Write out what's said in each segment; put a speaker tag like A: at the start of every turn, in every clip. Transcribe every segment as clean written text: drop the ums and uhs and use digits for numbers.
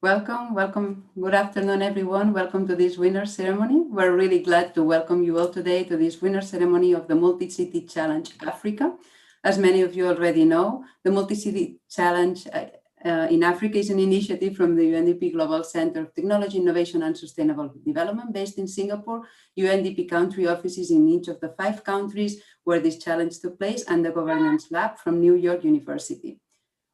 A: Welcome. Good afternoon, everyone. Welcome to this winner ceremony. We're really glad to welcome you all today to this winner ceremony of the Multi-City Challenge Africa. As many of you already know, the Multi-City Challenge in Africa is an initiative from the UNDP Global Center of Technology, Innovation and Sustainable Development based in Singapore, UNDP country offices in each of the 5 countries where this challenge took place, and the Governance Lab from New York University.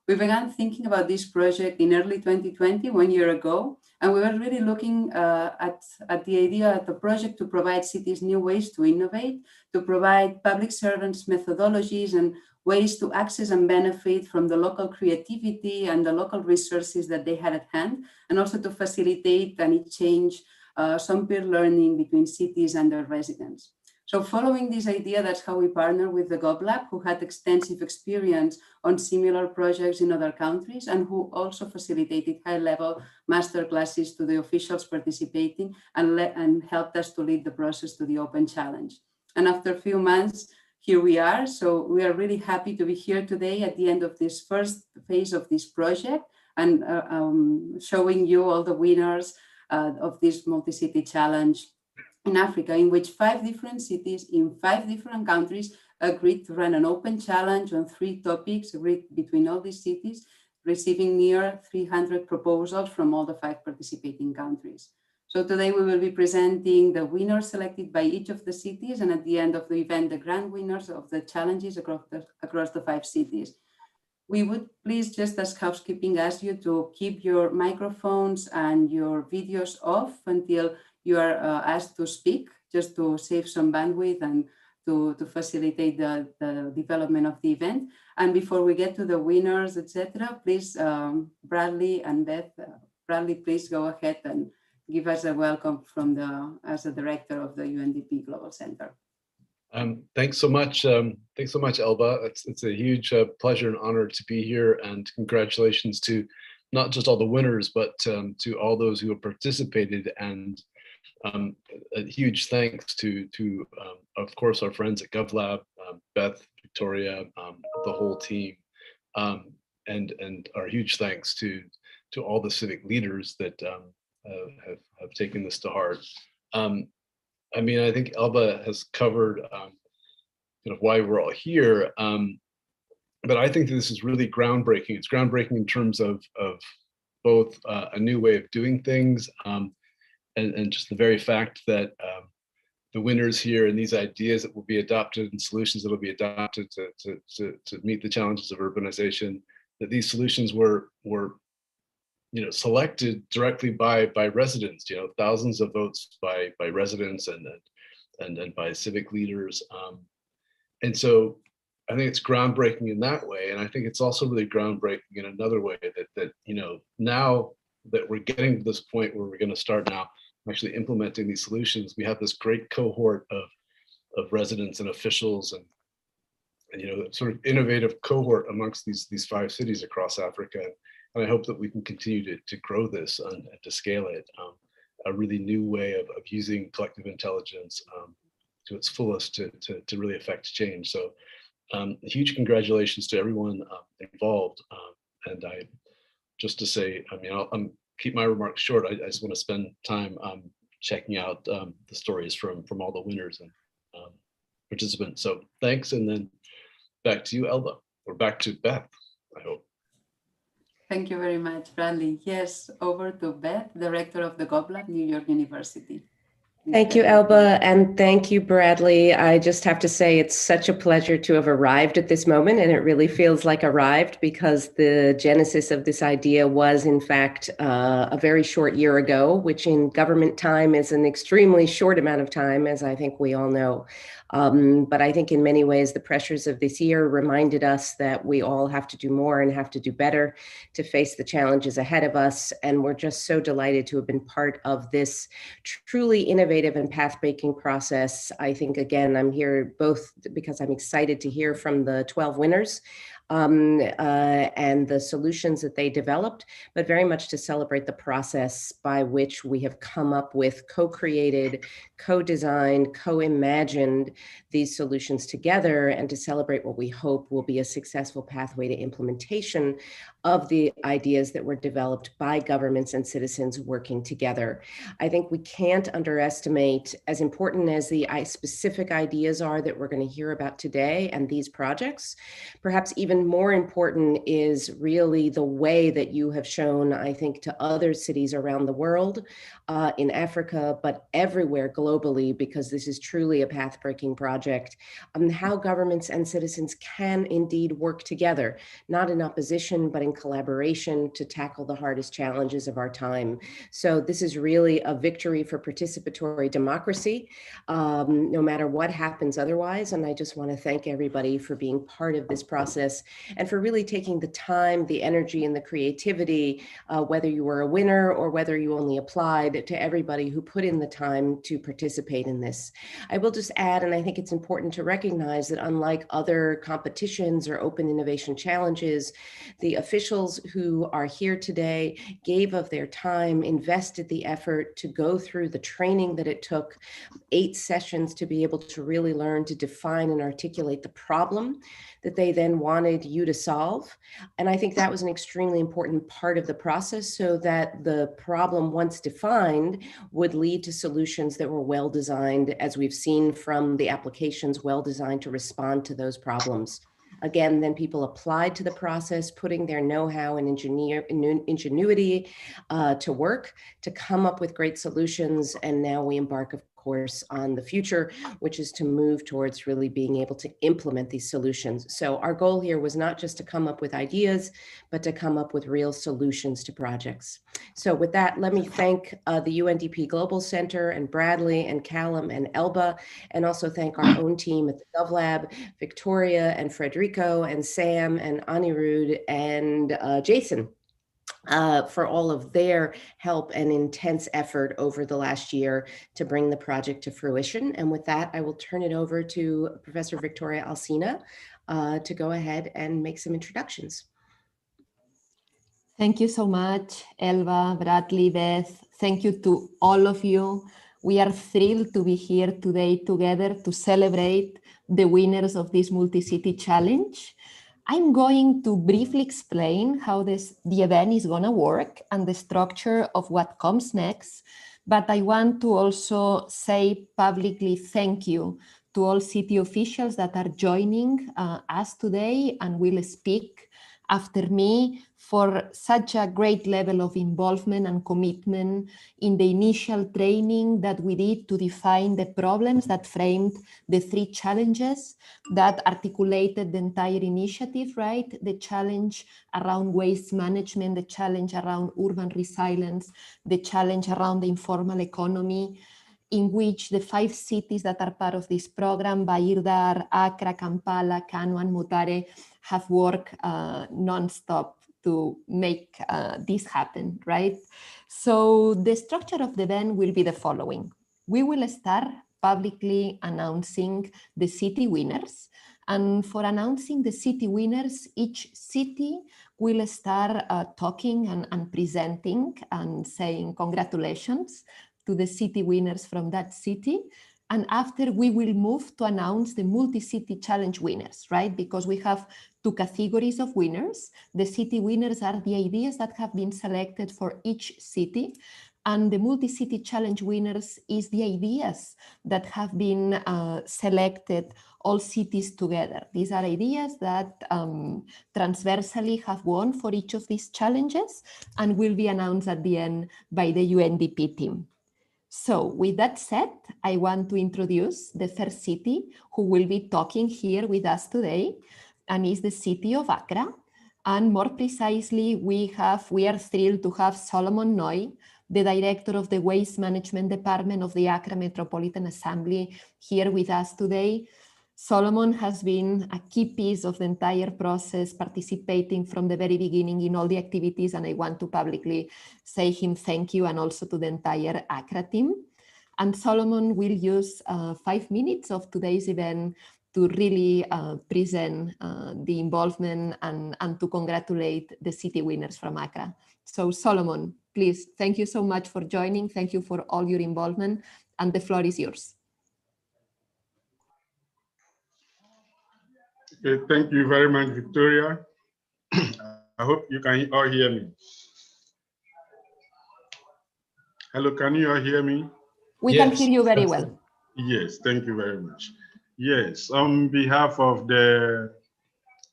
A: We began thinking about this project in early 2020, 1 year ago, and we were really looking at the idea of the project to provide cities new ways to innovate, to provide public servants methodologies and ways to access and benefit from the local creativity and the local resources that they had at hand, and also to facilitate and exchange some peer learning between cities and their residents. So following this idea, that's how we partner with the GovLab, who had extensive experience on similar projects in other countries and who also facilitated high-level master classes to the officials participating and helped us to lead the process to the Open Challenge. And after a few months, here we are. So we are really happy to be here today at the end of this first phase of this project and showing you all the winners of this Multi-City Challenge in Africa, in which 5 different cities in 5 different countries agreed to run an open challenge on 3 topics agreed between all these cities, receiving near 300 proposals from all the 5 participating countries. So today we will be presenting the winners selected by each of the cities, and at the end of the event, the grand winners of the challenges across the 5 cities. We would please, just as housekeeping, ask you to keep your microphones and your videos off until you are asked to speak, just to save some bandwidth and to facilitate the development of the event. And before we get to the winners, etc., please, Bradley and Beth, Bradley, please go ahead and give us a welcome from as the director of the UNDP Global Center.
B: Thanks so much. Thanks so much, Elba. It's a huge pleasure and honor to be here, and congratulations to not just all the winners, but to all those who have participated, and a huge thanks to of course, our friends at GovLab, Beth, Victoria, the whole team, and our huge thanks to all the civic leaders that have taken this to heart. I mean, I think Elba has covered why we're all here, but I think this is really groundbreaking. It's groundbreaking in terms of both a new way of doing things, and just the very fact that the winners here and these ideas that will be adopted and solutions that will be adopted to meet the challenges of urbanization, that these solutions were selected directly by residents, thousands of votes by residents and by civic leaders. And so I think it's groundbreaking in that way. And I think it's also really groundbreaking in another way that now that we're getting to this point where we're going to start now actually implementing these solutions, we have this great cohort of residents and officials and sort of innovative cohort amongst these 5 cities across Africa. And I hope that we can continue to grow this and to scale it, a really new way of using collective intelligence to its fullest to really affect change. So huge congratulations to everyone involved. And just to say, I mean, I'll keep my remarks short. I just want to spend time checking out the stories from all the winners and participants. So thanks, and then back to you, Elba, or back to Beth, I hope.
A: Thank you very much, Bradley. Yes, over to Beth, Director of the GovLab, New York University.
C: Thank you, Elba, and thank you, Bradley. I just have to say it's such a pleasure to have arrived at this moment, and it really feels like arrived because the genesis of this idea was, in fact, a very short year ago, which in government time is an extremely short amount of time, as I think we all know. But I think in many ways, the pressures of this year reminded us that we all have to do more and have to do better to face the challenges ahead of us. And we're just so delighted to have been part of this truly innovative and path-breaking process. I think, again, I'm here both because I'm excited to hear from the 12 winners and the solutions that they developed, but very much to celebrate the process by which we have come up with co-created, co-designed, co-imagined these solutions together, and to celebrate what we hope will be a successful pathway to implementation of the ideas that were developed by governments and citizens working together. I think we can't underestimate, as important as the specific ideas are that we're going to hear about today and these projects, perhaps even more important is really the way that you have shown, I think, to other cities around the world, in Africa, but everywhere globally, because this is truly a path-breaking project, how governments and citizens can indeed work together, not in opposition, but in collaboration to tackle the hardest challenges of our time. So this is really a victory for participatory democracy, no matter what happens otherwise. And I just want to thank everybody for being part of this process and for really taking the time, the energy, and the creativity, whether you were a winner or whether you only applied, to everybody who put in the time to participate in this. I will just add, and I think it's important to recognize that unlike other competitions or open innovation challenges, the officials who are here today gave of their time, invested the effort to go through the training that it took, 8 sessions to be able to really learn to define and articulate the problem that they then wanted you to solve. And I think that was an extremely important part of the process, so that the problem, once defined, would lead to solutions that were well designed, as we've seen from the applications, well designed to respond to those problems. Again, then people applied to the process, putting their know-how and ingenuity to work to come up with great solutions. And now we embark, of course, on the future, which is to move towards really being able to implement these solutions. So our goal here was not just to come up with ideas, but to come up with real solutions to projects. So with that, let me thank the UNDP Global Center and Bradley and Callum and Elba, and also thank our own team at the GovLab, Victoria and Frederico and Sam and Anirudh and Jason, for all of their help and intense effort over the last year to bring the project to fruition. And with that, I will turn it over to Professor Victoria Alsina to go ahead and make some introductions.
D: Thank you so much, Elba, Bradley, Beth. Thank you to all of you. We are thrilled to be here today together to celebrate the winners of this multi-city challenge. I'm going to briefly explain how the event is going to work and the structure of what comes next. But I want to also say publicly thank you to all city officials that are joining us today and will speak after me for such a great level of involvement and commitment in the initial training that we did to define the problems that framed the 3 challenges that articulated the entire initiative, right? The challenge around waste management, the challenge around urban resilience, the challenge around the informal economy, in which the 5 cities that are part of this program, Bahir Dar, Accra, Kampala, Kano, and Mutare, have worked non-stop to make this happen, right? So the structure of the event will be the following. We will start publicly announcing the city winners. And for announcing the city winners, each city will start talking and presenting and saying congratulations to the city winners from that city. And after, we will move to announce the multi-city challenge winners, right? Because we have 2 categories of winners. The city winners are the ideas that have been selected for each city. And the multi-city challenge winners is the ideas that have been selected all cities together. These are ideas that transversally have won for each of these challenges and will be announced at the end by the UNDP team. So with that said, I want to introduce the first city who will be talking here with us today, and is the city of Accra. And more precisely, we are thrilled to have Solomon Noy, the director of the Waste Management Department of the Accra Metropolitan Assembly, here with us today. Solomon has been a key piece of the entire process, participating from the very beginning in all the activities, and I want to publicly say him thank you, and also to the entire Accra team. And Solomon will use 5 minutes of today's event to really present the involvement and to congratulate the city winners from Accra. So Solomon, please, thank you so much for joining. Thank you for all your involvement, and the floor is yours.
E: Okay, thank you very much, Victoria. I hope you can all hear me. Hello, can you all hear me?
D: We can hear you very well.
E: Yes, thank you very much. Yes, on behalf of the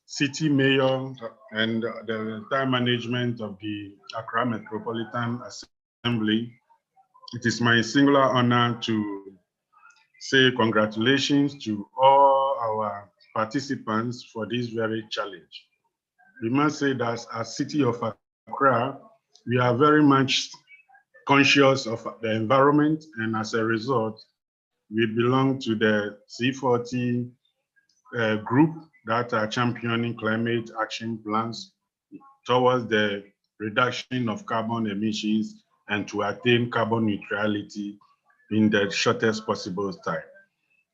E: city mayor and the entire management of the Accra Metropolitan Assembly, it is my singular honor to say congratulations to all our participants for this very challenge. We must say that as City of Accra, we are very much conscious of the environment, and as a result, we belong to the C40 group that are championing climate action plans towards the reduction of carbon emissions and to attain carbon neutrality in the shortest possible time.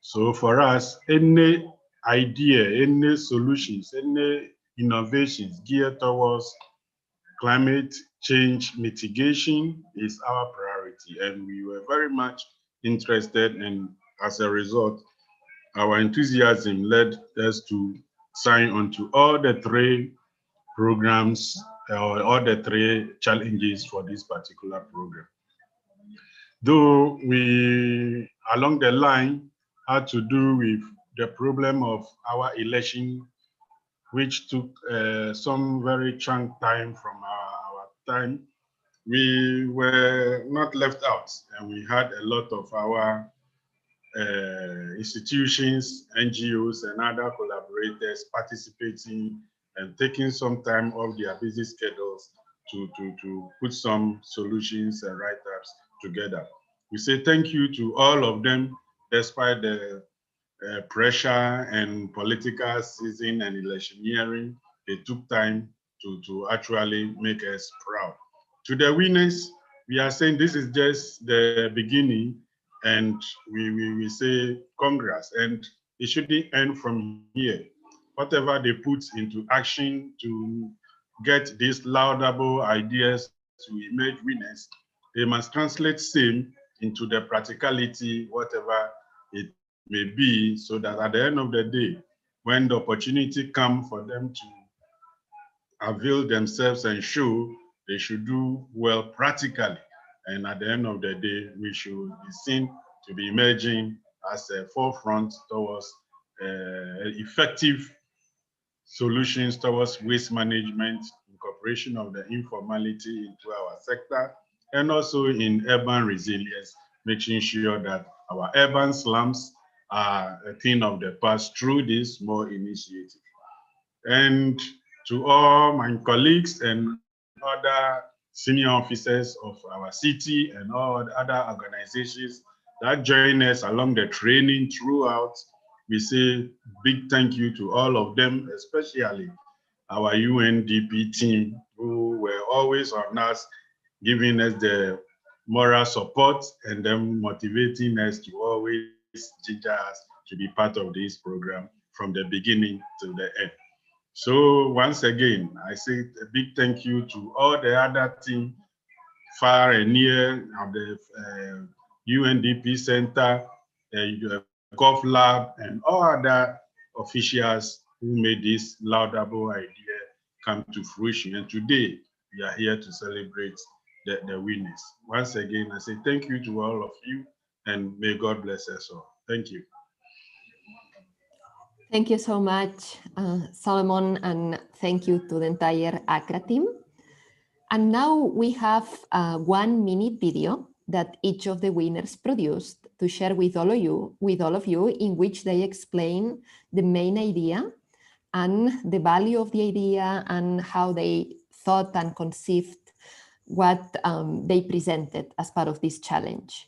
E: So for us, any idea, any solutions, any innovations geared towards climate change mitigation is our priority, and we were very much interested, and as a result, our enthusiasm led us to sign on to all the three programs or all the three challenges for this particular program. Though we, along the line, had to do with the problem of our election, which took some very chunk time from our time, we were not left out, and we had a lot of our institutions, NGOs, and other collaborators participating and taking some time off their busy schedules to put some solutions and write-ups together. We say thank you to all of them, despite the pressure and political season and electioneering. They took time to actually make us proud. To the winners, we are saying this is just the beginning, and we say congrats, and it shouldn't end from here. Whatever they put into action to get these laudable ideas to emerge winners, they must translate same into the practicality, whatever it may be, so that at the end of the day, when the opportunity comes for them to avail themselves and show, they should do well practically. And at the end of the day, we should be seen to be emerging as a forefront towards effective solutions towards waste management, incorporation of the informality into our sector, and also in urban resilience, making sure that our urban slums are a thing of the past through this small initiative. And to all my colleagues and other senior officers of our city and all the other organizations that join us along the training throughout, we say big thank you to all of them, especially our UNDP team, who were always on us, giving us the moral support and then motivating us to always ginger us to be part of this program from the beginning to the end. So once again, I say a big thank you to all the other team, far and near, of the UNDP Center, the Golf Lab, and all other officials who made this laudable idea come to fruition. And today, we are here to celebrate the winners. Once again, I say thank you to all of you, and may God bless us all. Thank you.
D: Thank you so much, Solomon, and thank you to the entire ACRA team. And now we have a 1-minute video that each of the winners produced to share with all of you, in which they explain the main idea and the value of the idea and how they thought and conceived what they presented as part of this challenge.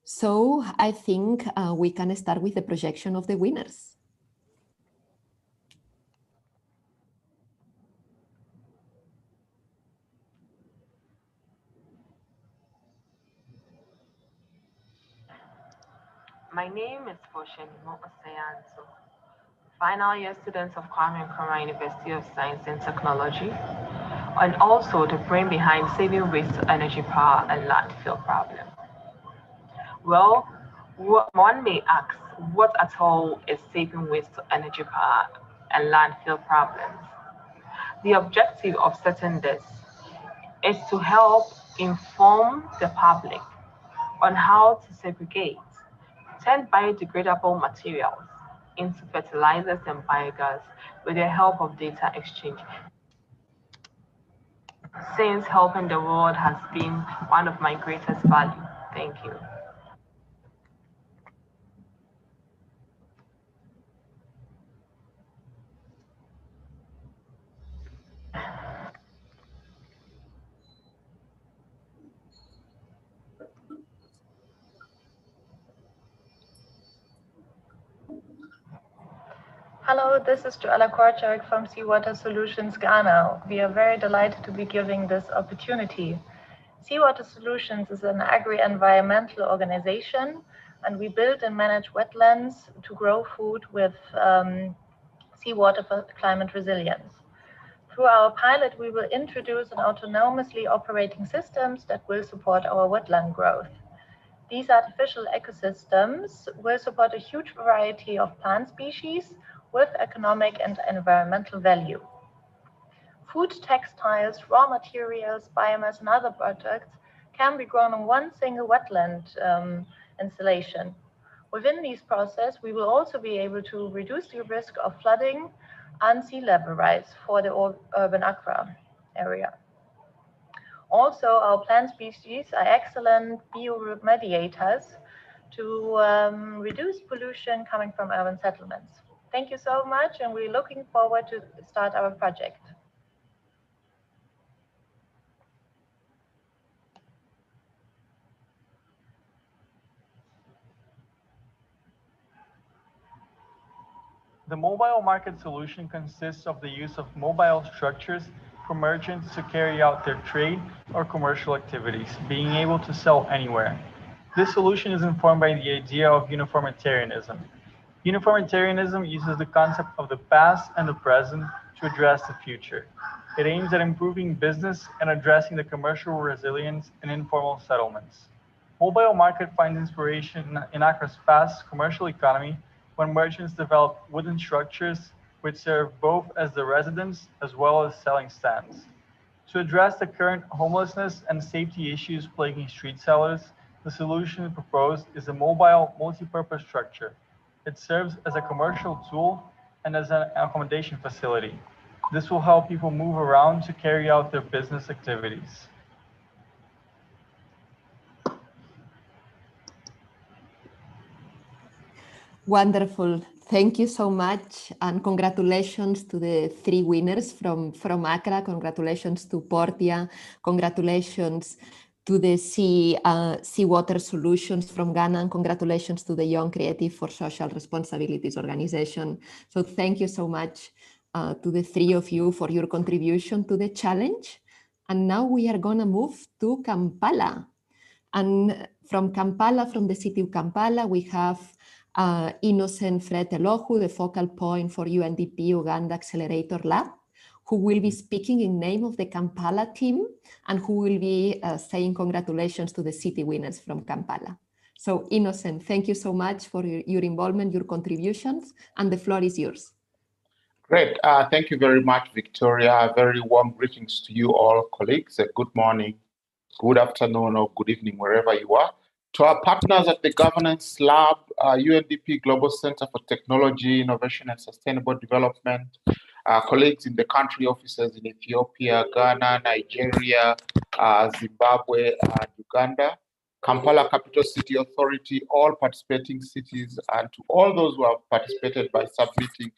D: So I think we can start with the projection of the winners.
F: My name is Foshenimo Oseanso, final year student of Kwame Nkrumah University of Science and Technology, and also the brain behind saving waste to energy power and landfill problem. Well, one may ask, what at all is saving waste to energy power and landfill problems? The objective of setting this is to help inform the public on how to segregate 10 biodegradable materials into fertilizers and biogas with the help of data exchange, since helping the world has been one of my greatest values. Thank you.
G: Hello, this is Joella Korczak from Seawater Solutions Ghana. We are very delighted to be giving this opportunity. Seawater Solutions is an agri-environmental organization, and we build and manage wetlands to grow food with seawater for climate resilience. Through our pilot, we will introduce an autonomously operating systems that will support our wetland growth. These artificial ecosystems will support a huge variety of plant species with economic and environmental value. Food, textiles, raw materials, biomass, and other products can be grown on one single wetland installation. Within these processes, we will also be able to reduce the risk of flooding and sea level rise for the urban aqua area. Also, our plant species are excellent bioremediators to reduce pollution coming from urban settlements. Thank you so much, and we're looking forward to start our project.
H: The mobile market solution consists of the use of mobile structures for merchants to carry out their trade or commercial activities, being able to sell anywhere. This solution is informed by the idea of uniformitarianism. Uniformitarianism uses the concept of the past and the present to address the future. It aims at improving business and addressing the commercial resilience in informal settlements. Mobile market finds inspiration in Accra's past commercial economy when merchants developed wooden structures which serve both as the residence as well as selling stands. To address the current homelessness and safety issues plaguing street sellers, the solution proposed is a mobile multi-purpose structure. It serves as a commercial tool and as an accommodation facility. This will help people move around to carry out their business activities.
D: Wonderful. Thank you so much. And congratulations to the 3 winners from Accra. Congratulations to Portia. Congratulations to the Seawater Solutions from Ghana. And congratulations to the Young Creative for Social Responsibilities organization. So thank you so much to the 3 of you for your contribution to the challenge. And now we are going to move to Kampala. And from Kampala, from the city of Kampala, we have Innocent Fred Elohu, the focal point for UNDP Uganda Accelerator Lab, who will be speaking in name of the Kampala team and who will be saying congratulations to the city winners from Kampala. So Innocent, thank you so much for your involvement, your contributions, and the floor is yours.
I: Great. Thank you very much, Victoria. Very warm greetings to you all, colleagues. Good morning, good afternoon, or good evening, wherever you are. To our partners at the Governance Lab, UNDP Global Center for Technology, Innovation and Sustainable Development, colleagues in the country offices in Ethiopia, Ghana, Nigeria, Zimbabwe, and Uganda, Kampala Capital City Authority, all participating cities, and to all those who have participated by submitting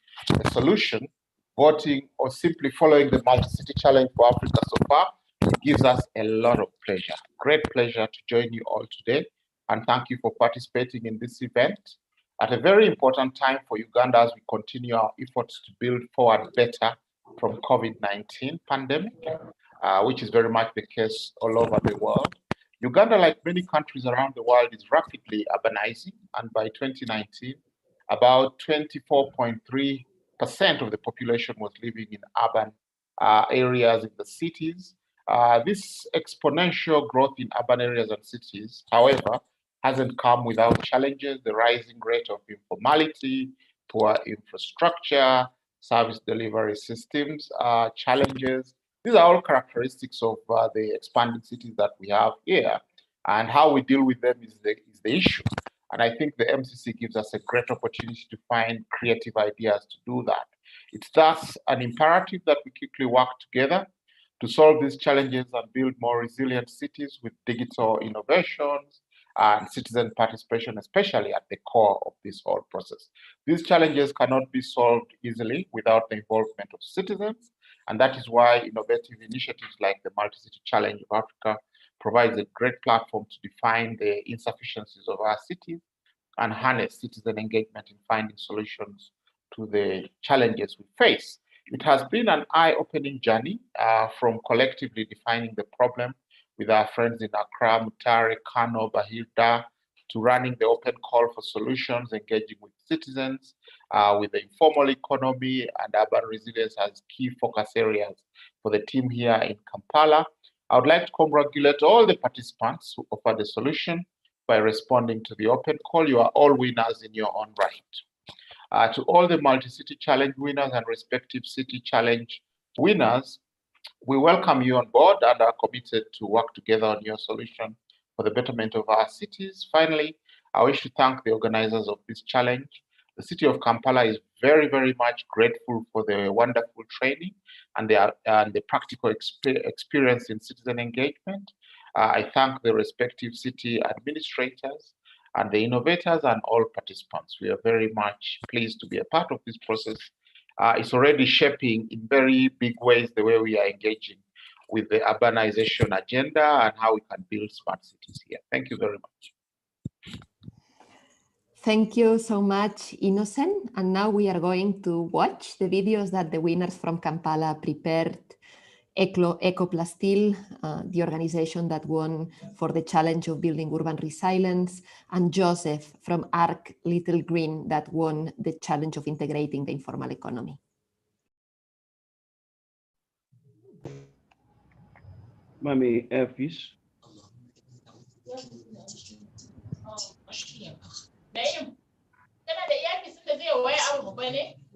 I: a solution, voting, or simply following the multi-city challenge for Africa so far, it gives us a lot of pleasure, great pleasure to join you all today. And thank you for participating in this event at a very important time for Uganda as we continue our efforts to build forward better from COVID-19 pandemic, which is very much the case all over the world. Uganda, like many countries around the world, is rapidly urbanizing, and by 2019, about 24.3% of the population was living in urban areas in the cities. This exponential growth in urban areas and cities, however, hasn't come without challenges: the rising rate of informality, poor infrastructure, service delivery systems, challenges. These are all characteristics of the expanding cities that we have here, and how we deal with them is the issue. And I think the MCC gives us a great opportunity to find creative ideas to do that. It's thus an imperative that we quickly work together to solve these challenges and build more resilient cities with digital innovations and citizen participation, especially at the core of this whole process. These challenges cannot be solved easily without the involvement of citizens, and that is why innovative initiatives like the Multi-City Challenge of Africa provides a great platform to define the insufficiencies of our cities and harness citizen engagement in finding solutions to the challenges we face. It has been an eye-opening journey from collectively defining the problem with our friends in Accra, Mutare, Kano, Bahir Dar, to running the open call for solutions, engaging with citizens, with the informal economy and urban resilience as key focus areas for the team here in Kampala. I would like to congratulate all the participants who offered the solution by responding to the open call. You are all winners in your own right. To all the multi-city challenge winners and respective city challenge winners, we welcome you on board and are committed to work together on your solution for the betterment of our cities. Finally, I wish to thank the organizers of this challenge. The city of Kampala is very, very much grateful for the wonderful training and the practical experience in citizen engagement. I thank the respective city administrators and the innovators and all participants. We are very much pleased to be a part of this process. It's already shaping in very big ways the way we are engaging with the urbanization agenda and how we can build smart cities here. Thank you very much.
D: Thank you so much, Innocent. And now we are going to watch the videos that the winners from Kampala prepared. Ecoplastil, the organization that won for the challenge of building urban resilience, and Joseph from ARC Little Green that won the challenge of integrating the informal economy.
J: Mami, fish.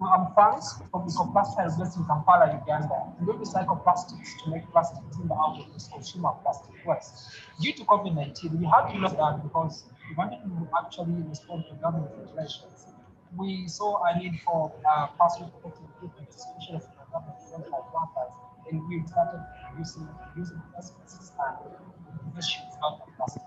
K: I'm Franz from Ecoplastil based in Kampala, Uganda. We use microplastics to make plastic in the out of this consumer plastic waste. Due to COVID-19, we had to lock down because we wanted to actually respond to government regulations. We saw a need for personal protective equipment, especially for government frontline workers, and we started using plastics and machines out of plastic.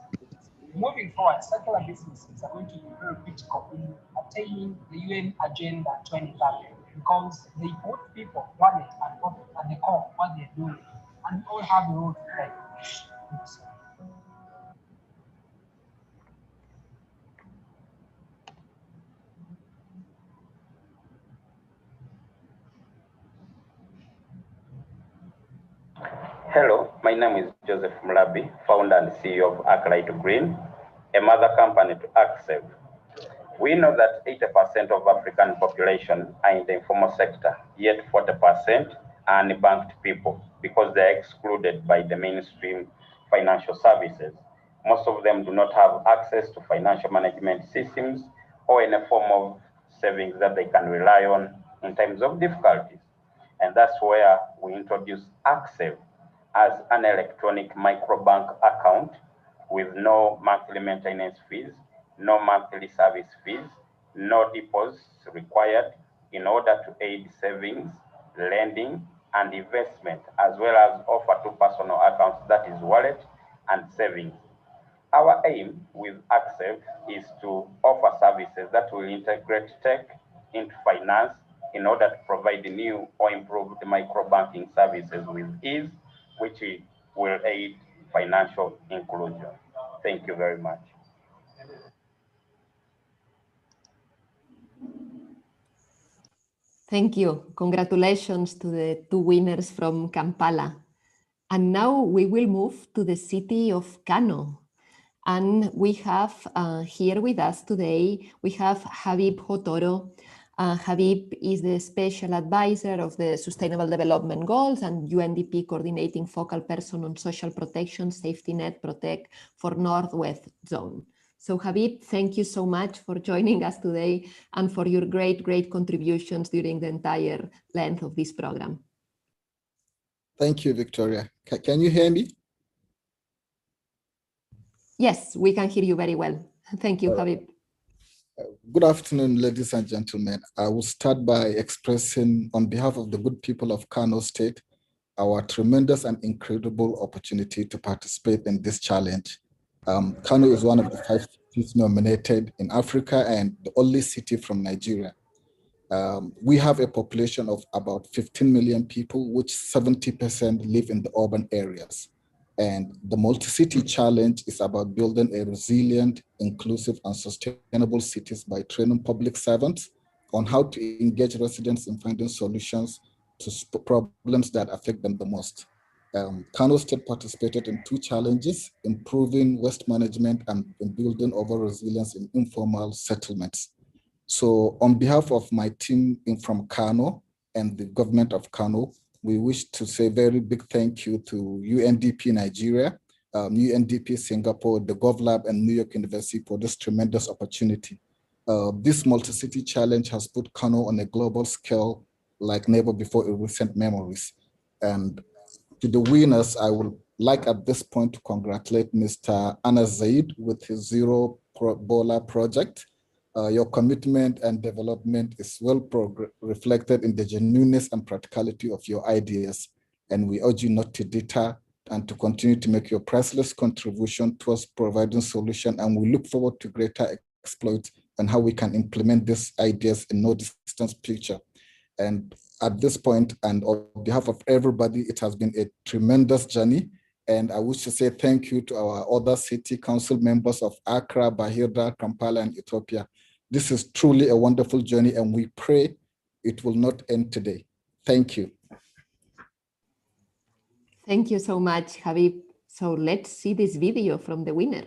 K: Moving forward, circular businesses are going to be very critical in attaining the UN Agenda 2030 because they put people, planet, and profit at the core of what they're doing, and we all have a role to play.
L: Hello, my name is Joseph Mlabi, founder and CEO of ARC Little Green, a mother company to ArcSave. We know that 80% of African population are in the informal sector, yet 40% are unbanked people because they are excluded by the mainstream financial services. Most of them do not have access to financial management systems or any form of savings that they can rely on in times of difficulties. And that's where we introduce ArcSave as an electronic microbank account with no monthly maintenance fees, no monthly service fees, no deposits required in order to aid savings, lending, and investment, as well as offer two personal accounts, that is wallet and savings. Our aim with ArcSave is to offer services that will integrate tech into finance in order to provide new or improved microbanking services with ease, which will aid financial inclusion. Thank you very much.
D: Thank you. Congratulations to the two winners from Kampala. And now we will move to the city of Kano. And we have here with us today, we have Habib Hotoro. Habib is the Special Advisor of the Sustainable Development Goals and UNDP Coordinating Focal Person on Social Protection, Safety Net Protect for Northwest Zone. So Habib, thank you so much for joining us today and for your great contributions during the entire length of this program.
M: Thank you, Victoria. Can you hear me?
D: Yes, we can hear you very well. Thank you, Habib.
M: Good afternoon, ladies and gentlemen. I will start by expressing, on behalf of the good people of Kano State, our tremendous and incredible opportunity to participate in this challenge. Kano is one of the 5 cities nominated in Africa and the only city from Nigeria. We have a population of about 15 million people, which 70% live in the urban areas. And the multi-city challenge is about building a resilient, inclusive, and sustainable cities by training public servants on how to engage residents in finding solutions to problems that affect them the most. Kano State participated in 2 challenges: improving waste management and building over resilience in informal settlements. So on behalf of my team from Kano and the government of Kano, we wish to say very big thank you to UNDP Nigeria, UNDP Singapore, the GovLab, and New York University for this tremendous opportunity. This multi-city challenge has put Kano on a global scale like never before in recent memories. And to the winners, I would like at this point to congratulate Mr. Anas Zaid with his Zero Ebola project. Your commitment and development is well reflected in the genuineness and practicality of your ideas, and we urge you not to deter and to continue to make your priceless contribution towards providing solutions, and we look forward to greater exploits and how we can implement these ideas in no distant future. And at this point, and on behalf of everybody, it has been a tremendous journey. And I wish to say thank you to our other city council members of Accra, Bahir Dar, Kampala, and Ethiopia. This is truly a wonderful journey, and we pray it will not end today. Thank you.
D: Thank you so much, Habib. So let's see this video from the winner.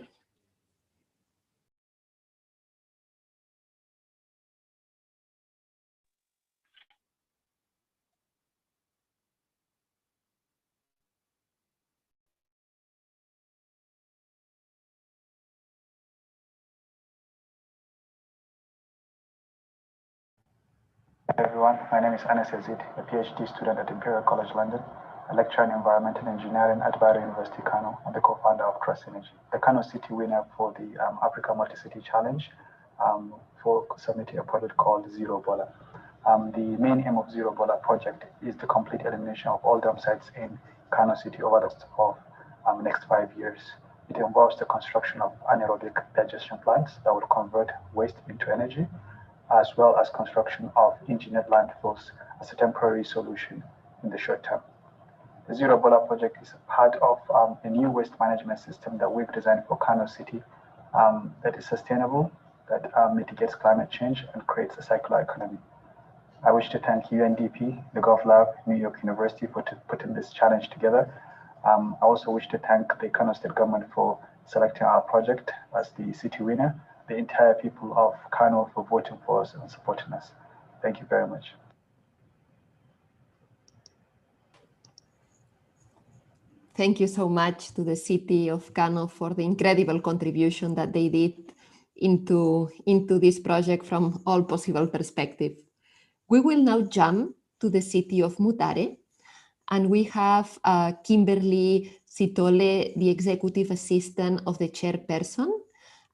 N: Hi everyone, my name is Anas Yazid, a PhD student at Imperial College London, a lecturer in environmental engineering at Bahir University Kano, and the co-founder of Cross Energy, the Kano City winner for the Africa Multi-City Challenge for submitting a project called Zero Ebola. The main aim of Zero Ebola project is the complete elimination of all dump sites in Kano City over the course of next 5 years. It involves the construction of anaerobic digestion plants that will convert waste into energy, as well as construction of engineered landfills as a temporary solution in the short term. The Zero Ebola project is part of a new waste management system that we've designed for Kano City that is sustainable, that mitigates climate change and creates a circular economy. I wish to thank UNDP, the GovLab, New York University for putting this challenge together. I also wish to thank the Kano State government for selecting our project as the city winner, the entire people of Kano for voting for us and supporting us. Thank you very much.
D: Thank you so much to the city of Kano for the incredible contribution that they did into this project from all possible perspectives. We will now jump to the city of Mutare, and we have Kimberly Sitole, the executive assistant of the chairperson,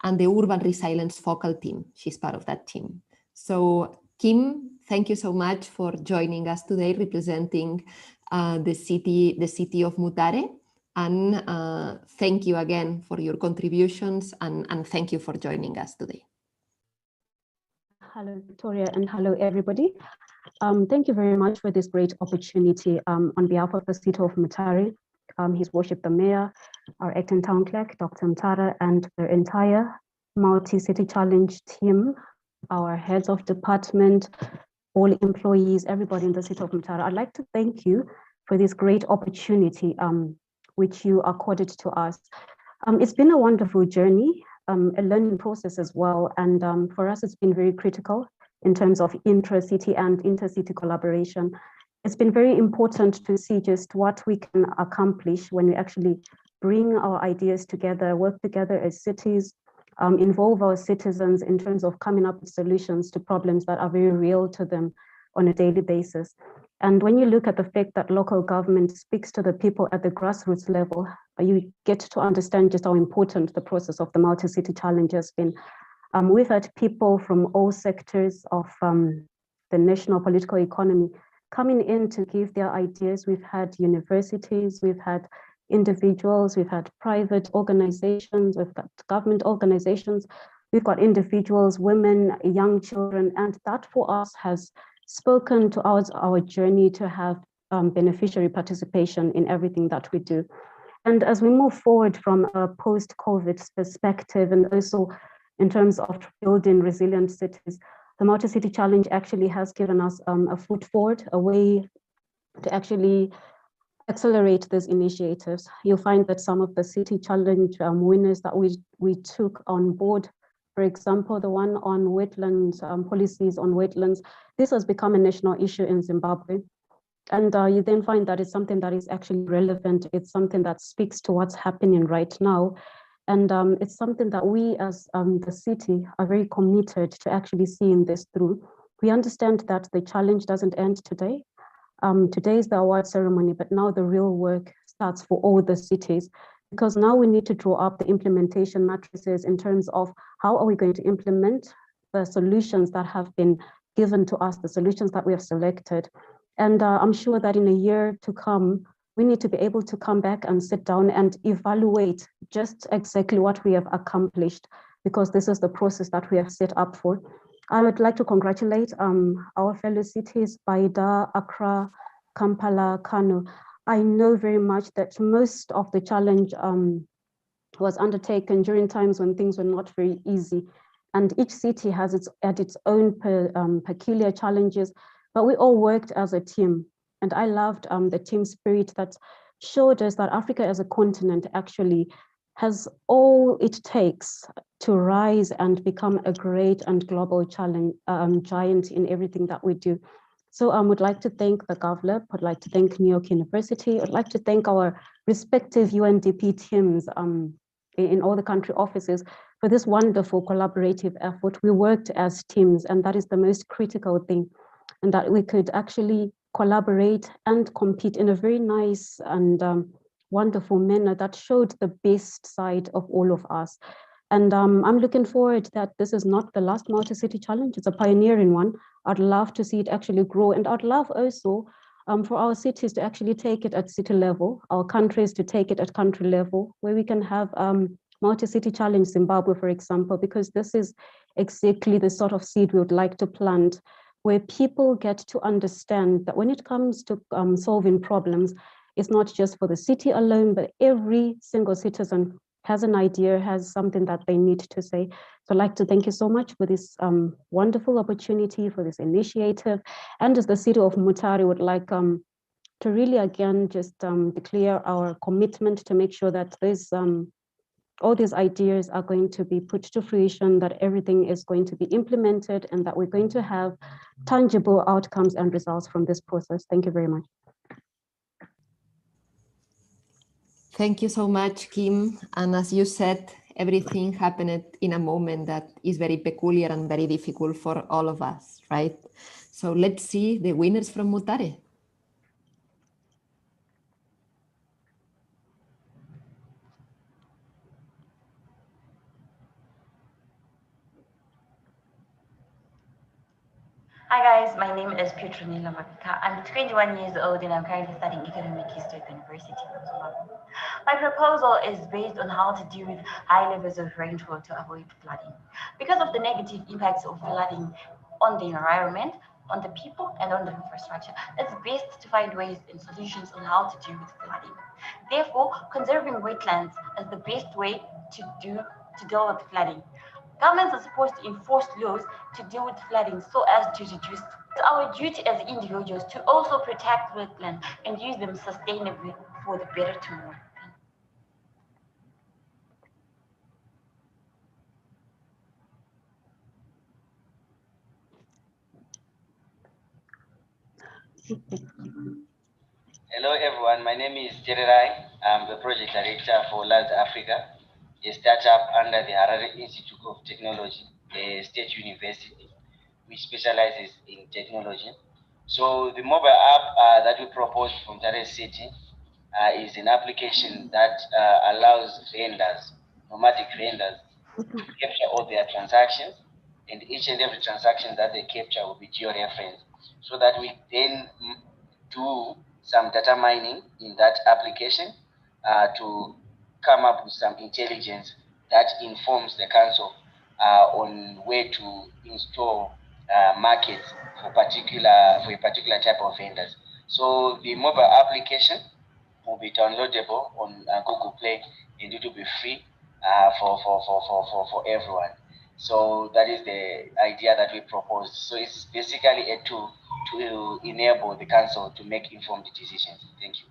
D: and the Urban Resilience Focal Team. She's part of that team. So Kim, thank you so much for joining us today, representing the city of Mutare. And thank you again for your contributions, and thank you for joining us today.
O: Hello, Victoria, and hello, everybody. Thank you very much for this great opportunity. On behalf of the city of Mutare, His Worship the Mayor, our acting town clerk, Dr. Mutare, and the entire multi-city challenge team, our heads of department, all employees, everybody in the city of Mutare, I'd like to thank you for this great opportunity which you accorded to us. It's been a wonderful journey, a learning process as well, and for us it's been very critical in terms of intra-city and intercity collaboration. It's been very important to see just what we can accomplish when we actually bring our ideas together, work together as cities, involve our citizens in terms of coming up with solutions to problems that are very real to them on a daily basis. And when you look at the fact that local government speaks to the people at the grassroots level, you get to understand just how important the process of the multi-city challenge has been. We've had people from all sectors of the national political economy coming in to give their ideas. We've had universities, we've had individuals, we've had private organizations, we've got government organizations, we've got individuals, women, young children, and that for us has spoken to our journey to have beneficiary participation in everything that we do. And as we move forward from a post-COVID perspective, and also in terms of building resilient cities, the multi-city challenge actually has given us a foot forward, a way to actually accelerate these initiatives. You'll find that some of the city challenge winners that we took on board, for example, the one on wetlands, policies on wetlands, this has become a national issue in Zimbabwe. And you then find that it's something that is actually relevant. It's something that speaks to what's happening right now. And it's something that we as the city are very committed to actually seeing this through. We understand that the challenge doesn't end today. Today is the award ceremony, but now the real work starts for all the cities, because now we need to draw up the implementation matrices in terms of how are we going to implement the solutions that have been given to us, the solutions that we have selected. And I'm sure that in a year to come, we need to be able to come back and sit down and evaluate just exactly what we have accomplished, because this is the process that we have set up for. I would like to congratulate our fellow cities, Bahir Dar, Accra, Kampala, Kano. I know very much that most of the challenge was undertaken during times when things were not very easy. And each city has its own peculiar challenges, but we all worked as a team. And I loved the team spirit that showed us that Africa as a continent actually has all it takes to rise and become a great and global challenge, giant in everything that we do. So I would like to thank the GovLab, I'd like to thank New York University, I'd like to thank our respective UNDP teams in all the country offices for this wonderful collaborative effort. We worked as teams, and that is the most critical thing, and that we could actually collaborate and compete in a very nice and wonderful manner that showed the best side of all of us. And I'm looking forward that this is not the last multi-city challenge, it's a pioneering one. I'd love to see it actually grow, and I'd love also for our cities to actually take it at city level, our countries to take it at country level, where we can have multi-city challenge Zimbabwe, for example, because this is exactly the sort of seed we would like to plant, where people get to understand that when it comes to solving problems, it's not just for the city alone, but every single citizen has an idea, has something that they need to say. So I'd like to thank you so much for this wonderful opportunity, for this initiative. And as the city of Mutare would like to really again just declare our commitment to make sure that there's all these ideas are going to be put to fruition, that everything is going to be implemented, and that we're going to have tangible outcomes and results from this process. Thank you very much.
D: Thank you so much, Kim. And as you said, everything happened in a moment that is very peculiar and very difficult for all of us, right? So let's see the winners from Mutare.
P: Hi guys, my name is Petronila Makika. I'm 21 years old and I'm currently studying economic history at the University of Zimbabwe. My proposal is based on how to deal with high levels of rainfall to avoid flooding. Because of the negative impacts of flooding on the environment, on the people, and on the infrastructure, it's best to find ways and solutions on how to deal with flooding. Therefore, conserving wetlands is the best way to deal with flooding. Governments are supposed to enforce laws to deal with flooding so as to reduce. It's our duty as individuals to also protect wetlands and use them sustainably for the better tomorrow.
Q: Hello everyone, my name is Jererai. I'm the project director for Large Africa. a startup under the Harare Institute of Technology, a state university, which specializes in technology. So the mobile app that we proposed from Mutare City is an application that allows vendors, nomadic vendors, to capture all their transactions, and each and every transaction that they capture will be geo-referenced, so that we then do some data mining in that application to come up with some intelligence that informs the council on where to install markets for a particular type of vendors. So the mobile application will be downloadable on Google Play, and it will be free for everyone. So that is the idea that we proposed. So it's basically a tool to enable the council to make informed decisions. Thank you.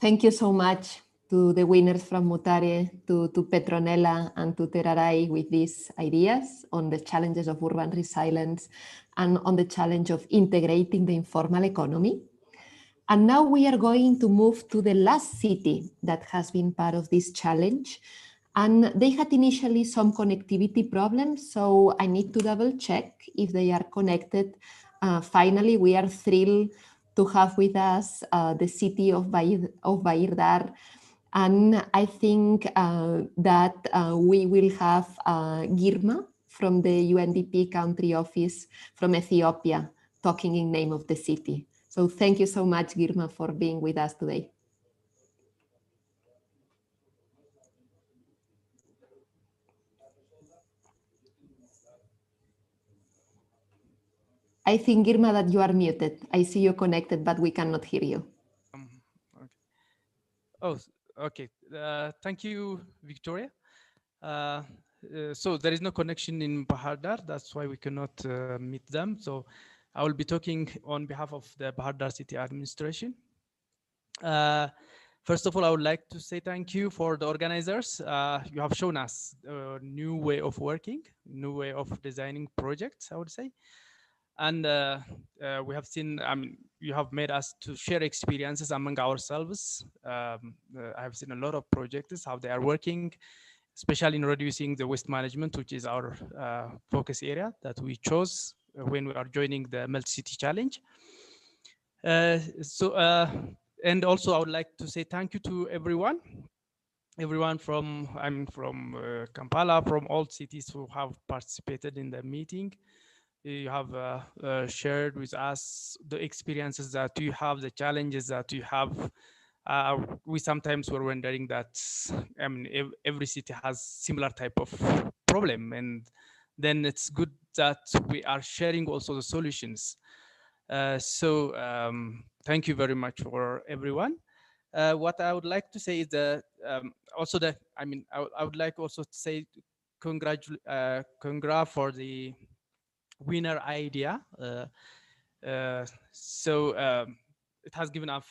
D: Thank you so much to the winners from Mutare, to Petronella and to Terarai with these ideas on the challenges of urban resilience and on the challenge of integrating the informal economy. And now we are going to move to the last city that has been part of this challenge. And they had initially some connectivity problems, so I need to double check if they are connected. Finally, we are thrilled to have with us the city of Bahir Dar. And I think that we will have Girma from the UNDP country office from Ethiopia talking in name of the city. So thank you so much, Girma, for being with us today. I think, Girma, that you are muted. I see you connected, but we cannot hear you.
R: Okay. Oh, okay. Thank you, Victoria. So there is no connection in Bahir Dar. That's why we cannot meet them. So I will be talking on behalf of the Bahir Dar City Administration. First of all, I would like to say thank you for the organizers. You have shown us a new way of working, new way of designing projects, I would say. And we have seen, you have made us to share experiences among ourselves. I have seen a lot of projects, how they are working, especially in reducing the waste management, which is our focus area that we chose when we are joining the Multi-City Challenge. And also I would like to say thank you to everyone from, from Kampala, from all cities who have participated in the meeting. You have shared with us the experiences that you have, the challenges that you have. We sometimes were wondering that, every city has similar type of problem, and then it's good that we are sharing also the solutions. Thank you very much for everyone. What I would like to say is that also that, I would like also to say congrats for the winner idea. It has given us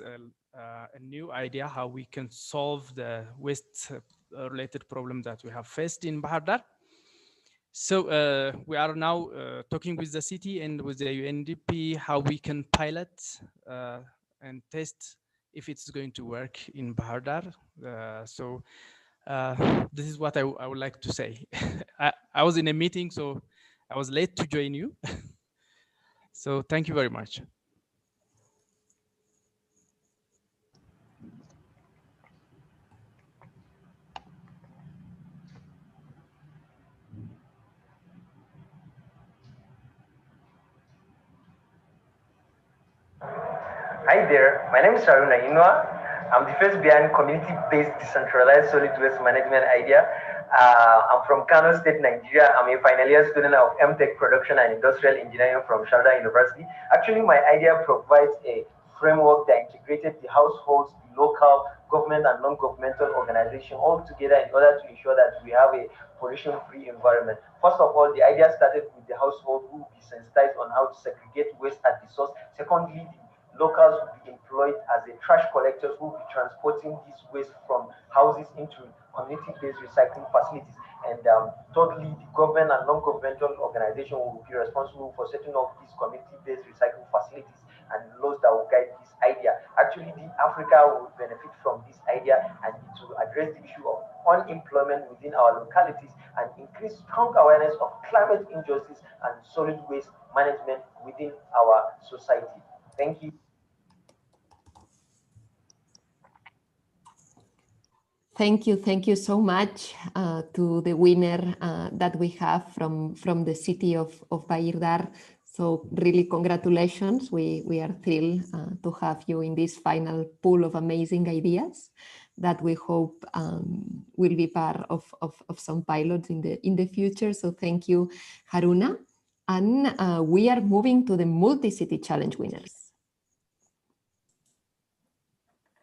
R: a new idea how we can solve the waste related problem that we have faced in Bahir Dar. So we are now talking with the city and with the UNDP how we can pilot and test if it's going to work in Bahir Dar. This is what I would like to say. I was in a meeting, so I was late to join you. So thank you very much.
S: Hi there, my name is Haruna Inwa. I'm the first behind community-based decentralized solid waste management idea. I'm from Kano State, Nigeria. I'm a final year student of MTech Production and Industrial Engineering from Sharda University. Actually, my idea provides a framework that integrated the households, the local government and non-governmental organization all together in order to ensure that we have a pollution-free environment. First of all, the idea started with the household who will be sensitized on how to segregate waste at the source. Secondly, locals will be employed as a trash collectors who will be transporting this waste from houses into community-based recycling facilities. And thirdly, the government and non-governmental organization will be responsible for setting up these community-based recycling facilities. and laws that will guide this idea. Actually, Africa will benefit from this idea, and it will address the issue of unemployment within our localities and increase strong awareness of climate injustice and solid waste management within our society. Thank you.
D: Thank you so much to the winner that we have from the city of Bahir Dar. So really congratulations. We are thrilled to have you in this final pool of amazing ideas that we hope will be part of some pilots in the future. So thank you, Haruna. And we are moving to the multi-city challenge winners.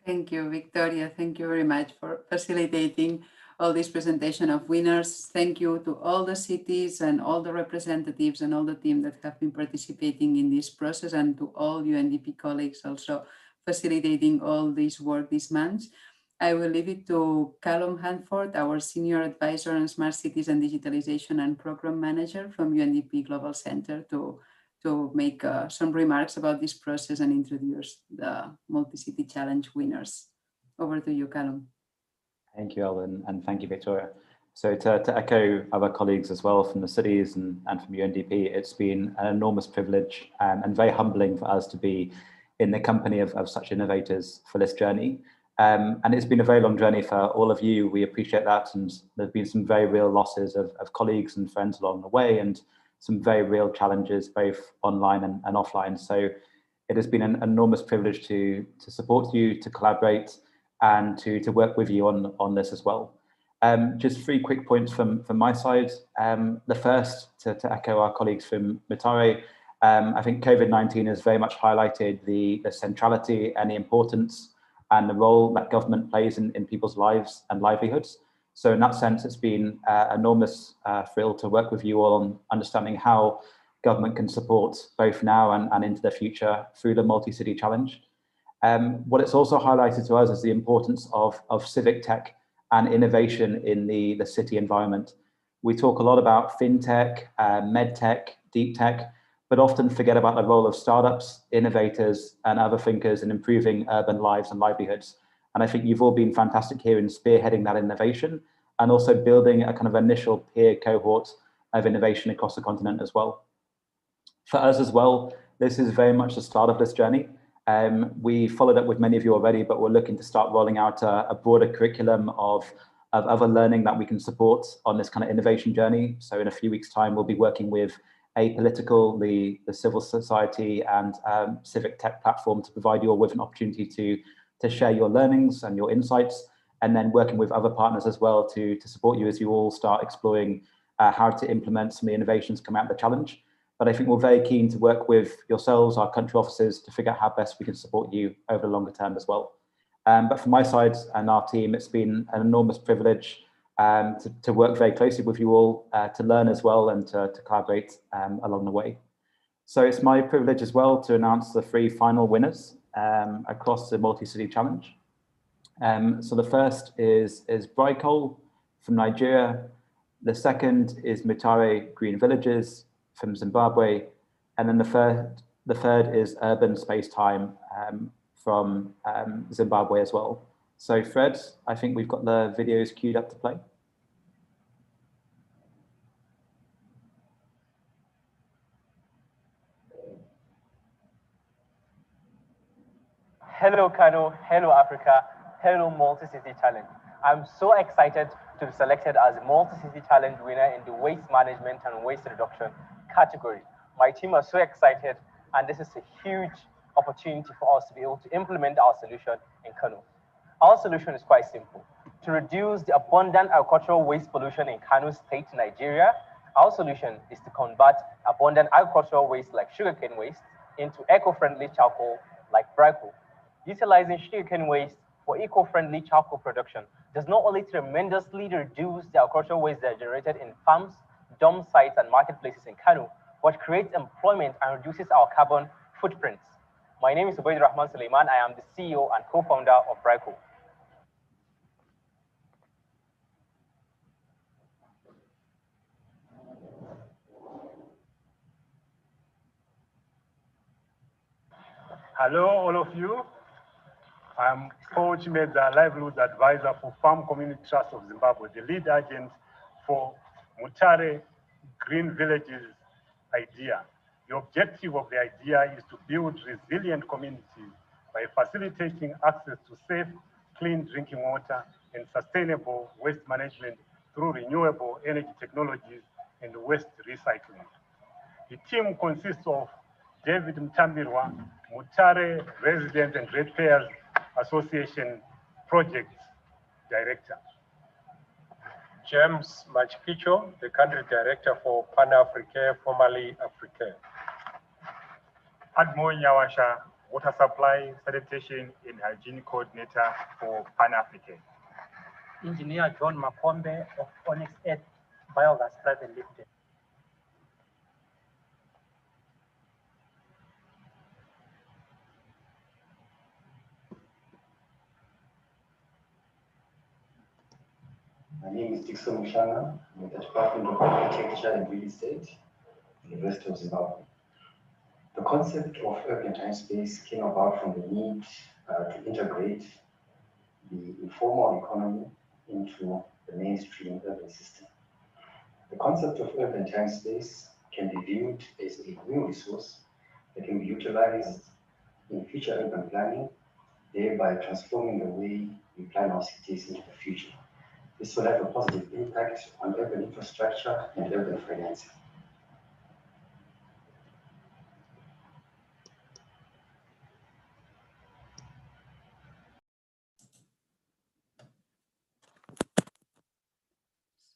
A: Thank you, Victoria. Thank you very much for facilitating all this presentation of winners. Thank you to all the cities and all the representatives and all the team that have been participating in this process, and to all UNDP colleagues also facilitating all this work these months. I will leave it to Callum Hanford, our Senior Advisor on Smart Cities and Digitalization and Program Manager from UNDP Global Center, to make some remarks about this process and introduce the Multi-City Challenge winners. Over to you, Callum.
T: Thank you, Elvin, and thank you, Victoria. So to echo other colleagues as well from the cities and from UNDP, it's been an enormous privilege and very humbling for us to be in the company of such innovators for this journey. And it's been a very long journey for all of you. We appreciate that. And there's been some very real losses of colleagues and friends along the way, and some very real challenges, both online and offline. So it has been an enormous privilege to support you, to collaborate, and to work with you on this as well. Just 3 quick points from my side. The first, to echo our colleagues from Mutare, I think COVID-19 has very much highlighted the centrality and the importance and the role that government plays in people's lives and livelihoods. So in that sense, it's been an enormous thrill to work with you all on understanding how government can support both now and into the future through the Multi-City Challenge. What it's also highlighted to us is the importance of civic tech and innovation in the city environment. We talk a lot about fintech, medtech, deep tech, but often forget about the role of startups, innovators, and other thinkers in improving urban lives and livelihoods. And I think you've all been fantastic here in spearheading that innovation, and also building a kind of initial peer cohort of innovation across the continent as well. For us as well, this is very much the start of this journey. We followed up with many of you already, but we're looking to start rolling out a broader curriculum of other learning that we can support on this kind of innovation journey. So in a few weeks' time, we'll be working with Apolitical, the civil society and civic tech platform, to provide you all with an opportunity to share your learnings and your insights, and then working with other partners as well to support you as you all start exploring how to implement some of the innovations come out of the challenge. But I think we're very keen to work with yourselves, our country officers, to figure out how best we can support you over the longer term as well. But from my side and our team, it's been an enormous privilege to work very closely with you all, to learn as well, and to collaborate along the way. So it's my privilege as well to announce the 3 final winners across the Multi-City Challenge. So the first is Bricol from Nigeria. The second is Mutare Green Villages from Zimbabwe. And then the third is Urban Space Time from Zimbabwe as well. So Fred, I think we've got the videos queued up to play.
H: Hello Kano, hello Africa, hello Multi-City Challenge. I'm so excited to be selected as a Multi-City Challenge winner in the waste management and waste reduction category. My team are so excited, and this is a huge opportunity for us to be able to implement our solution in Kano. Our solution is quite simple. To reduce the abundant agricultural waste pollution in Kano State, Nigeria, our solution is to convert abundant agricultural waste like sugarcane waste into eco-friendly charcoal like Bricol. Utilizing sugarcane waste for eco-friendly charcoal production does not only tremendously reduce the agricultural waste that are generated in farms, dump sites, and marketplaces in Kano, but creates employment and reduces our carbon footprints. My name is Ubaid Rahman Suleiman. I am the CEO and co-founder of Bricol.
U: Hello, all of you. I'm Coach Meza, Livelihood Advisor for Farm Community Trust of Zimbabwe, the lead agent for Mutare Green Villages idea. The objective of the idea is to build resilient communities by facilitating access to safe, clean drinking water and sustainable waste management through renewable energy technologies and waste recycling. The team consists of David Mtambirwa, Mutare Resident and Ratepayers Association Project Director.
V: James Machikicho, the Country Director for Pan-Africa, formerly Africa.
W: Admo Nyawasha, Water Supply, Sanitation and Hygiene Coordinator for Pan-Africa.
X: Engineer John Makombe of Onyx Ed Biogas Private Limited.
Y: My name is Dixon Mushanga. I'm at the Department of Architecture and Real Estate, University of Zimbabwe. The concept of urban time space came about from the need to integrate the informal economy into the mainstream urban system. The concept of urban time space can be viewed as a new resource that can be utilized in future urban planning, thereby transforming the way we plan our cities into the future. This will have a positive impact on urban infrastructure and urban financing.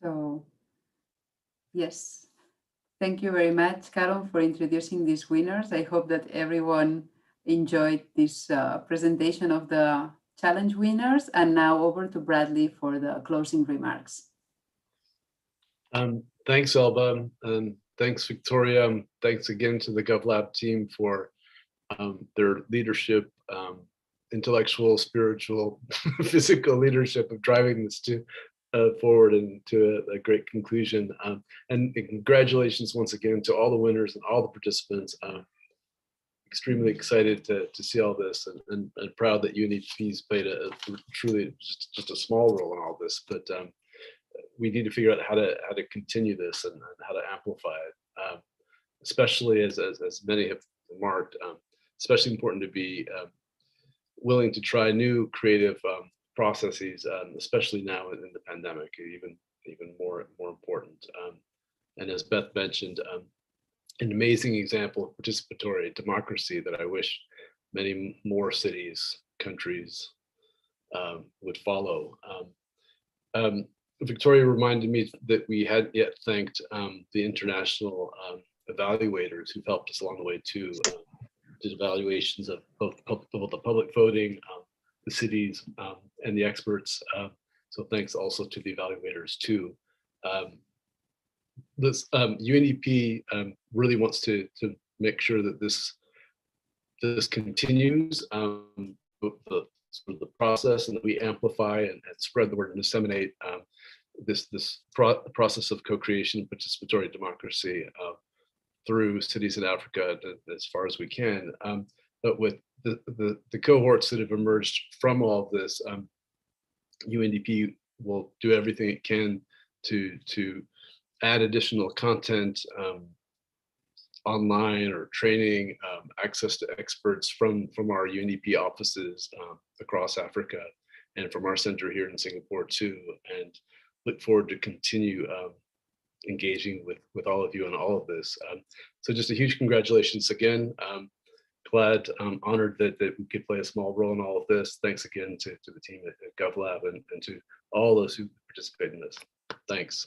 A: So, yes, thank you very much, Karen, for introducing these winners. I hope that everyone enjoyed this presentation of the challenge winners. And now over to Bradley for the closing remarks.
B: Thanks, Elba, and thanks, Victoria. Thanks again to the GovLab team for their leadership, intellectual, spiritual, physical leadership of driving this forward and to a great conclusion. And congratulations once again to all the winners and all the participants. Extremely excited to see all this and proud that UNEP's played a truly just a small role in all this, but we need to figure out how to continue this and how to amplify it, especially as many have remarked, especially important to be willing to try new creative processes, especially now in the pandemic, even more important. And as Beth mentioned, an amazing example of participatory democracy that I wish many more cities, countries would follow. Victoria reminded me that we hadn't yet thanked the international evaluators who've helped us along the way too. Did evaluations of both the public voting, the cities, and the experts. So thanks also to the evaluators too. This UNEP really wants to make sure that this continues, the process, and that we amplify and spread the word and disseminate this process of co-creation and participatory democracy through cities in Africa as far as we can. But with the cohorts that have emerged from all of this, UNDP will do everything it can to add additional content, online or training, access to experts from our UNDP offices across Africa and from our center here in Singapore too, and look forward to continue engaging with all of you on all of this. So just a huge congratulations again. Glad, honored that we could play a small role in all of this. Thanks again to the team at GovLab and to all those who participate in this. Thanks.